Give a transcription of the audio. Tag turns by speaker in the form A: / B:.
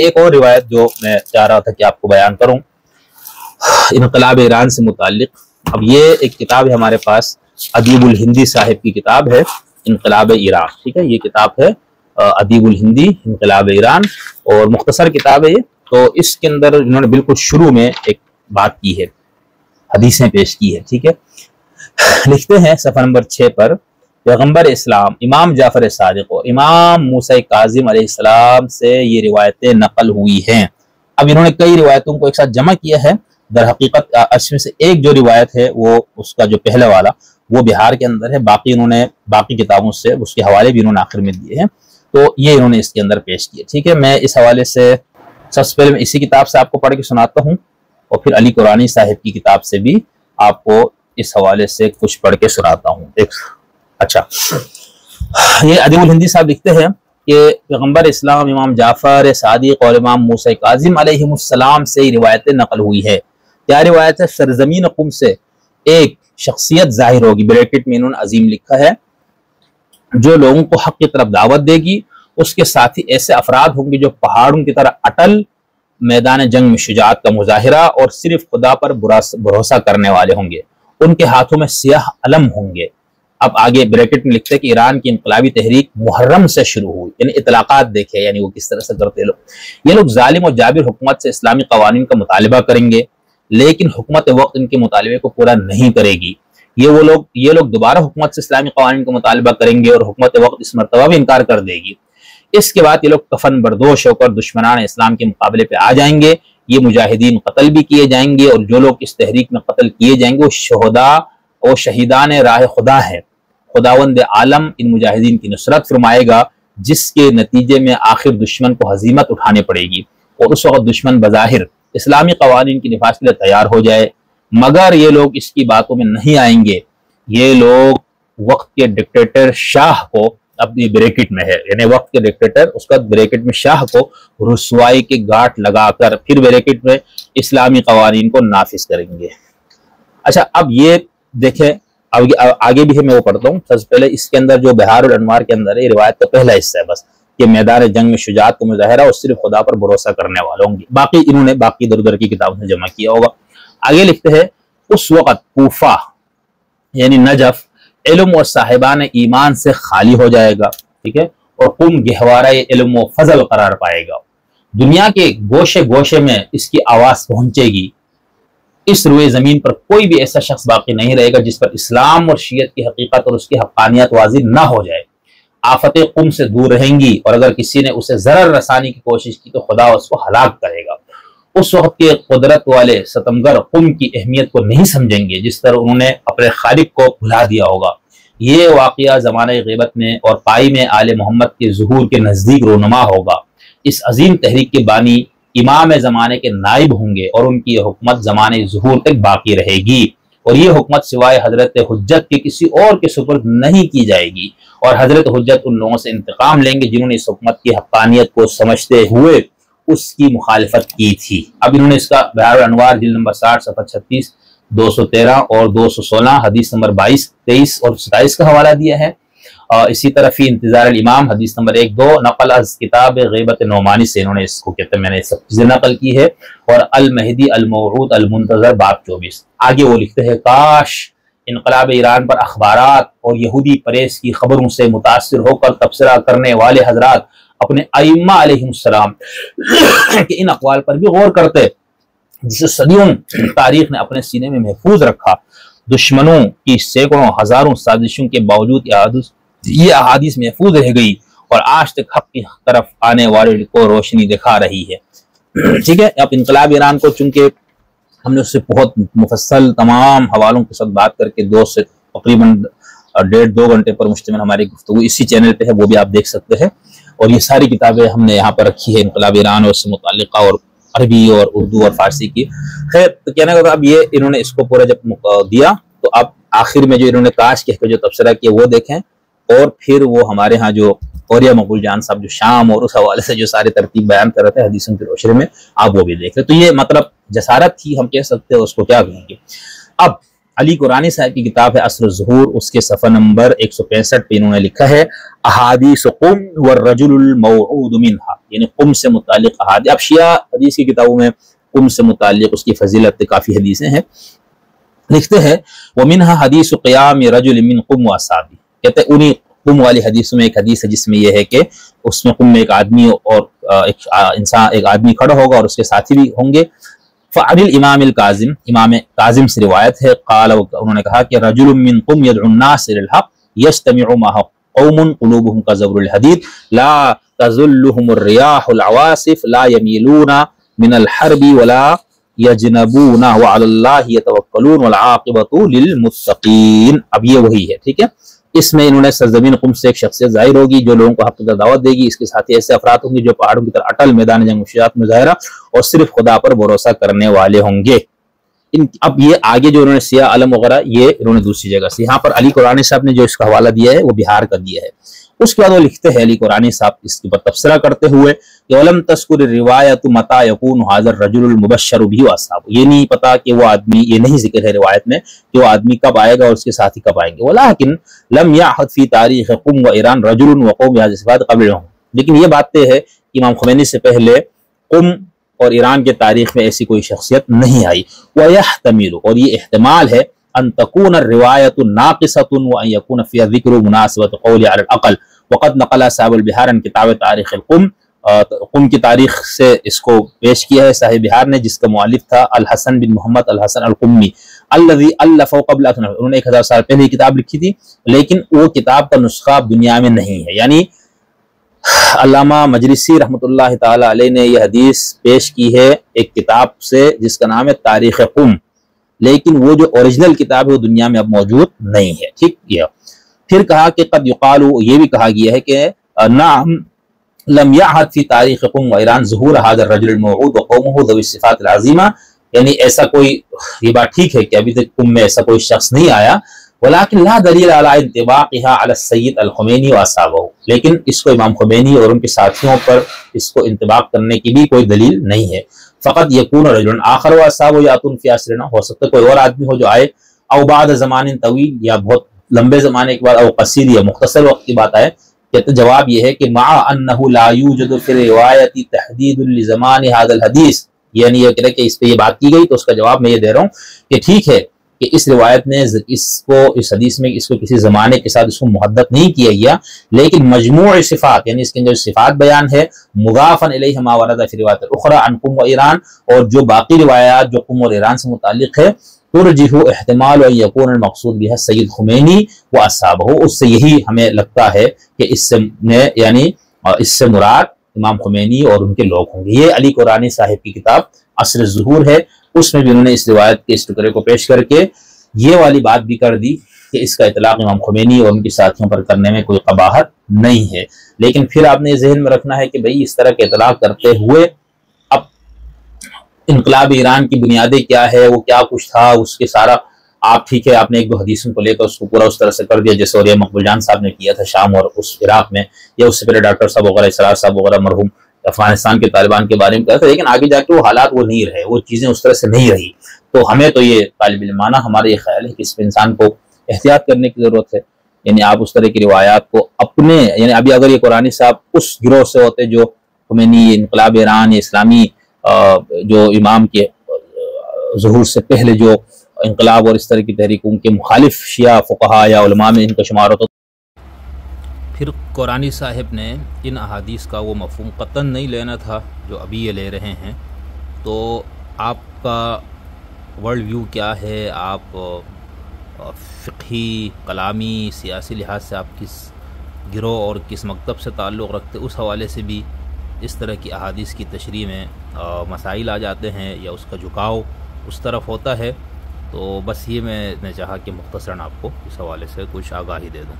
A: ایک اور روایت جو میں چاہ رہا تھا کہ آپ کو بیان کروں انقلاب ایران سے متعلق. اب یہ ایک کتاب ہے ہمارے پاس، ادیب الہندی صاحب کی کتاب ہے انقلاب ایران. ٹھیک ہے، یہ کتاب ہے ادیب الہندی انقلاب ایران، اور مختصر کتاب ہے یہ. تو اس کے اندر انہوں نے بالکل شروع میں ایک بات کی ہے، حدیثیں پیش کی ہے. ٹھیک ہے، لکھتے ہیں صفحہ نمبر 6 پر، پیغمبر اسلام امام جعفر صادق اور امام موسیٰ کاظم علیہ السلام سے یہ روایتیں نقل ہوئی ہیں. اب انہوں نے کئی روایتوں کو ایک ساتھ جمع کیا ہے. در حقیقت اس میں سے ایک جو روایت ہے وہ اس کا جو پہلا والا وہ بہار کے اندر ہے، باقی انہوں نے باقی کتابوں سے اس کے حوالے بھی انہوں نے آخر میں دیے ہیں. تو یہ انہوں نے اس کے اندر پیش کیے. ٹھیک ہے، میں اس حوالے سے سب سے پہلے میں اسی کتاب سے آپ کو پڑھ کے سناتا ہوں، اور پھر علی قرآنی صاحب کی کتاب سے بھی آپ کو اس حوالے سے کچھ پڑھ کے سناتا ہوں. اچھا، یہ ادیب الہندی صاحب لکھتے ہیں کہ پیغمبر اسلام امام جعفر صادق اور امام موسیٰ کاظم علیہ السلام سے روایتیں نقل ہوئی ہے. کیا روایت ہے؟ سرزمین قم سے ایک شخصیت ظاہر ہوگی، بریکٹ میں انہوں نے عظیم لکھا ہے، جو لوگوں کو حق کی طرف دعوت دے گی. اس کے ساتھ ہی ایسے افراد ہوں گے جو پہاڑوں کی طرح اٹل، میدان جنگ میں شجاعت کا مظاہرہ اور صرف خدا پر بھروسہ کرنے والے ہوں گے. ان کے ہاتھوں میں سیاہ علم ہوں گے. اب آگے بریکٹ میں لکھتے ہیں کہ ایران کی انقلابی تحریک محرم سے شروع ہوئی، یعنی اطلاقات دیکھے، یعنی وہ کس طرح سے کرتے لوگ. یہ لوگ ظالم اور جابر حکومت سے اسلامی قوانین کا مطالبہ کریں گے، لیکن حکومت وقت ان کے مطالبے کو پورا نہیں کرے گی. یہ لوگ دوبارہ حکومت سے اسلامی قوانین کا مطالبہ کریں گے اور حکومت وقت اس مرتبہ بھی انکار کر دے گی. اس کے بعد یہ لوگ کفن بردوش ہو کر دشمنان اسلام کے مقابلے پہ آ جائیں گے. یہ مجاہدین قتل بھی کیے جائیں گے، اور جو لوگ اس تحریک میں قتل کیے جائیں گے وہ شہداء اور شہیدان راہ خدا ہیں. خداوند عالم ان مجاہدین کی نصرت فرمائے گا، جس کے نتیجے میں آخر دشمن کو ہزیمت اٹھانے پڑے گی، اور اس وقت دشمن بظاہر اسلامی قوانین کی نفاذ کے لیے تیار ہو جائے. مگر یہ لوگ اس کی باتوں میں نہیں آئیں گے. یہ لوگ وقت کے ڈکٹیٹر شاہ کو، اپنی بریکٹ میں ہے، یعنی وقت کے ڈکٹیٹر اس کا بریکٹ میں شاہ کو رسوائی کے گاٹ لگا کر پھر بریکٹ میں اسلامی قوانین کو نافذ کریں گے. اچھا، اب یہ دیکھیں آگے بھی ہے، میں وہ پڑھتا ہوں. سب سے پہلے اس کے اندر جو بہار الانوار کے اندر ہے، روایت کا پہلا حصہ ہے بس، کہ میدان جنگ میں شجاعت کو مظاہرہ اور صرف خدا پر بھروسہ کرنے والے ہوں گے. باقی انہوں نے باقی در در کی کتابوں سے جمع کیا ہوگا. آگے لکھتے ہیں اس وقت کوفہ یعنی نجف علم اور صاحبان ایمان سے خالی ہو جائے گا. ٹھیک ہے، اور قم گہوارہ علم و فضل قرار پائے گا. دنیا کے گوشے گوشے میں اس کی آواز پہنچے گی. اس روئے زمین پر کوئی بھی ایسا شخص باقی نہیں رہے گا جس پر اسلام اور شیعت کی حقیقت اور اس کی حقانیت واضح نہ ہو جائے. آفتیں قم سے دور رہیں گی، اور اگر کسی نے اسے ضرر رسانی کی کوشش کی تو خدا اس کو ہلاک کرے گا. اس وقت کے قدرت والے ستمگر قم کی اہمیت کو نہیں سمجھیں گے جس طرح انہوں نے اپنے خالق کو بھلا دیا ہوگا. یہ واقعہ زمانہ غیبت میں اور پائی میں آل محمد کے ظہور کے نزدیک رونما ہوگا. اس عظیم تحریک کے بانی امام زمانے کے نائب ہوں گے، اور ان کی حکومت زمانے ظہور تک باقی رہے گی، اور یہ حکومت سوائے حضرت حجت کے کسی اور کے سپرد نہیں کی جائے گی. اور حضرت حجت ان لوگوں سے انتقام لیں گے جنہوں نے اس حکومت کی حقانیت کو سمجھتے ہوئے اس کی مخالفت کی تھی. اب انہوں نے اس کا بہار الانوار جلد نمبر 60 صفحہ 36 213 اور 216 حدیث نمبر 22 23 اور 27 کا حوالہ دیا ہے. اسی طرح فی انتظار الامام حدیث نمبر 1-2 نقل از کتاب غیبت نعمانی سے انہوں نے اس کو کہتے ہیں، میں نے سب چیزیں نقل کی ہے. اور المہدی الموعود المنتظر باب 24. آگے وہ لکھتے ہیں کاش انقلاب ایران پر اخبارات اور یہودی پریس کی خبروں سے متاثر ہو کر تبصرہ کرنے والے حضرات اپنے ائمہ علیہ السلام کہ ان اقوال پر بھی غور کرتے جسے صدیوں تاریخ نے اپنے سینے میں محفوظ رکھا. دشمنوں کی سینکڑوں ہزاروں سازشوں کے باوجود یہ احادیث محفوظ رہ گئی اور آج تک حق کی طرف آنے والے کو روشنی دکھا رہی ہے. ٹھیک ہے، اب انقلاب ایران کو چونکہ ہم نے اس سے بہت مفصل تمام حوالوں کے ساتھ بات کر کے 2 سے تقریباً 1.5-2 گھنٹے پر مشتمل ہماری گفتگو اسی چینل پہ ہے، وہ بھی آپ دیکھ سکتے ہیں. اور یہ ساری کتابیں ہم نے یہاں پر رکھی ہے انقلاب ایران اور اس سے متعلقہ، اور عربی اور اردو اور فارسی کی. خیر، تو کہنے کا اب یہ انہوں نے اس کو پورا جب دیا تو اب آخر میں جو انہوں نے کاش کہہ کے جو تبصرہ کیا وہ دیکھیں، اور پھر وہ ہمارے ہاں جو اوریا مقبول جان صاحب جو شام اور اس حوالے سے جو سارے ترتیب بیان کر رہے تھے حدیثوں کی روشنی میں، آپ وہ بھی دیکھ رہے. تو یہ مطلب جسارت تھی، ہم کہہ سکتے ہیں اس کو کیا کہیں گے. اب علی قرآنی صاحب کی کتاب ہے عصر الظہور، اس کے صفحہ نمبر 165 پہ انہوں نے لکھا ہے احادیث قم والرجل الموعود منها، یعنی قم سے متعلق احادیث. اب شیعہ حدیث کی کتابوں میں قم سے متعلق اس کی فضیلت کافی حدیثیں ہیں. لکھتے ہیں ومنها حدیث قیام رجل من قم واصحابہ، کہتے ہیں انہی قم والی حدیثوں میں ایک حدیث ہے جس میں یہ ہے کہ اس میں قم میں ایک آدمی اور ایک آدمی کھڑا ہوگا اور اس کے ساتھی بھی ہوں گے. فعن الامام الکاظم، امام کاظم سے روایت ہے، قال انہوں نے کہا کہ رجل من قم يدعو الناس للحق يجتمع معه قوم قلوبهم كزبر الحديد لا تزلهم الرياح العواصف لا يميلون من الحرب ولا يجنبون وعلى الله يتوكلون والعاقبة للمتقين. اب یہ وہی ہے، ٹھیک ہے. اس میں انہوں نے سرزمین قم سے ایک شخصیت ظاہر ہوگی جو لوگوں کو حق کی دعوت دے گی. اس کے ساتھ ایسے افراد ہوں گے جو پہاڑوں کی طرح اٹل میدان جنگ مشجعات مظاہرہ اور صرف خدا پر بھروسہ کرنے والے ہوں گے. اب یہ آگے جو انہوں نے سیاہ علم وغیرہ یہ انہوں نے دوسری جگہ سے، یہاں پر علی قرآنی صاحب نے جو اس کا حوالہ دیا ہے وہ بہار کا دیا ہے. اس کے بعد وہ لکھتے ہیں علی قرآنی صاحب اس کے اوپر تبصرہ کرتے ہوئے کہ ولم تذکر الروایت متى يكون هذا الرجل المبشر به واصحابه، یہ نہیں پتا کہ وہ آدمی، یہ نہیں ذکر ہے روایت میں کہ وہ آدمی کب آئے گا اور اس کے ساتھی کب آئیں گے. ولكن لم يعهد في تاریخ قم وایران رجل وقوم بهذه الصفات قبلهم، لیکن یہ بات ہے کہ امام خمینی سے پہلے قم اور ایران کے تاریخ میں ایسی کوئی شخصیت نہیں آئی. ويحتمل، اور یہ احتمال ہے ان تكون الروایت ناقصة وان يكون فيها ذکر مناسبة قول على الاقل. وقد نقل صاحب البحار عن کتاب تاریخ القم، قم کی تاریخ سے اس کو پیش کیا ہے صاحب بحار نے، جس کا مؤلف تھا الحسن بن محمد الحسن القمی الذي الف قبل، انہوں نے 1000 سال پہلے یہ کتاب لکھی تھی، لیکن وہ کتاب کا نسخہ دنیا میں نہیں ہے. یعنی علامہ مجلسی رحمۃ اللہ تعالی علیہ نے یہ حدیث پیش کی ہے ایک کتاب سے جس کا نام ہے تاریخ قم، لیکن وہ جو اوریجنل کتاب ہے وہ دنیا میں اب موجود نہیں ہے. ٹھیک ہے. پھر کہا کہ قد یقال، یہ بھی کہا گیا ہے کہ نعم لم يعهد في تاریخ قم وایران ظہور هذا الرجل الموعود وقومه ذوي الصفات العظیمہ، یعنی ایسا کوئی، یہ بات ٹھیک ہے کہ ابھی تک قم میں ایسا کوئی شخص نہیں آیا. ولكن لا دلیل على انطباقها على السید الخمینی واصحابہ، لیکن اس کو امام خمینی اور ان کے ساتھیوں پر اس کو انطباق کرنے کی بھی کوئی دلیل نہیں ہے. فقط یکون رجل آخر واصحابہ یاتون فی عصرنا، ہو سکتا ہے کوئی اور آدمی ہو جو آئے، او بعد زمان طویل، یا بہت لمبے زمانے کے بعد، او قصیر یا مختصر وقت کی بات آئے. کہتے جواب یہ ہے کہ مع انه لا يوجد في الروایت تحدید لزمان هذا الحدیث، یعنی یہ کہتے کہ اس پہ یہ بات کی گئی، تو اس کا جواب میں یہ دے رہا ہوں کہ ٹھیک ہے کہ اس روایت نے اس حدیث میں اس کو کسی زمانے کے ساتھ اس کو محدد نہیں کیا گیا، لیکن مجموع صفات، یعنی اس کے جو صفات بیان ہے، مضافا الیہ ما ورد فی روایت الاخرى عن قم و ایران، اور جو باقی روایات جو قم اور ایران سے متعلق ہے، ترجح احتمال ان یکون المقصود بها سید خمینی و اصحابہ، اس سے یہی ہمیں لگتا ہے کہ اس سے مراد امام خمینی اور ان کے لوگ ہوں گے. یہ علی قرآنی صاحب کی کتاب عصر الظہور ہے، اس میں بھی انہوں نے اس روایت کے اس ٹکڑے کو پیش کر کے یہ والی بات بھی کر دی کہ اس کا اطلاق امام خمینی اور ان کے ساتھیوں پر کرنے میں کوئی قباحت نہیں ہے. لیکن پھر آپ نے یہ ذہن میں رکھنا ہے کہ بھئی اس طرح کے اطلاق کرتے ہوئے اب انقلاب ایران کی بنیادیں کیا ہے، وہ کیا کچھ تھا، اس کے سارا آپ ٹھیک ہے آپ نے ایک دو حدیثوں کو لے کر اس کو پورا اس طرح سے کر دیا جیسے اولیاء مقبول جان صاحب نے کیا تھا شام اور اس عراق میں، یا اس سے پہلے ڈاکٹر صاحب وغیرہ اسرار صاحب وغیرہ مرحوم افغانستان کے طالبان کے بارے میں کہا تھا. لیکن آگے جا کے وہ حالات وہ نہیں رہے، وہ چیزیں اس طرح سے نہیں رہی. تو ہمیں تو یہ طالب علمانہ ہمارا یہ خیال ہے کہ اس پہ انسان کو احتیاط کرنے کی ضرورت ہے. یعنی آپ اس طرح کی روایات کو اپنے، یعنی ابھی اگر یہ قرآنی صاحب اس گروہ سے ہوتے جو خمینی، انقلاب ایران یا اسلامی جو امام کے ظہور سے پہلے جو انقلاب اور اس طرح کی تحریکوں کے مخالف شیعہ فقہا یا علماء میں ان کا شمار ہوتا.
B: پھر قرآنی صاحب نے ان احادیث کا وہ مفہوم قطعاً نہیں لینا تھا جو ابھی یہ لے رہے ہیں. تو آپ کا ورلڈ ویو کیا ہے، آپ فقہی، کلامی، سیاسی لحاظ سے آپ کس گروہ اور کس مکتب سے تعلق رکھتے، اس حوالے سے بھی اس طرح کی احادیث کی تشریح میں مسائل آ جاتے ہیں یا اس کا جھکاؤ اس طرف ہوتا ہے. تو بس یہ میں نے چاہا کہ مختصراً آپ کو اس حوالے سے کچھ آگاہی دے دوں.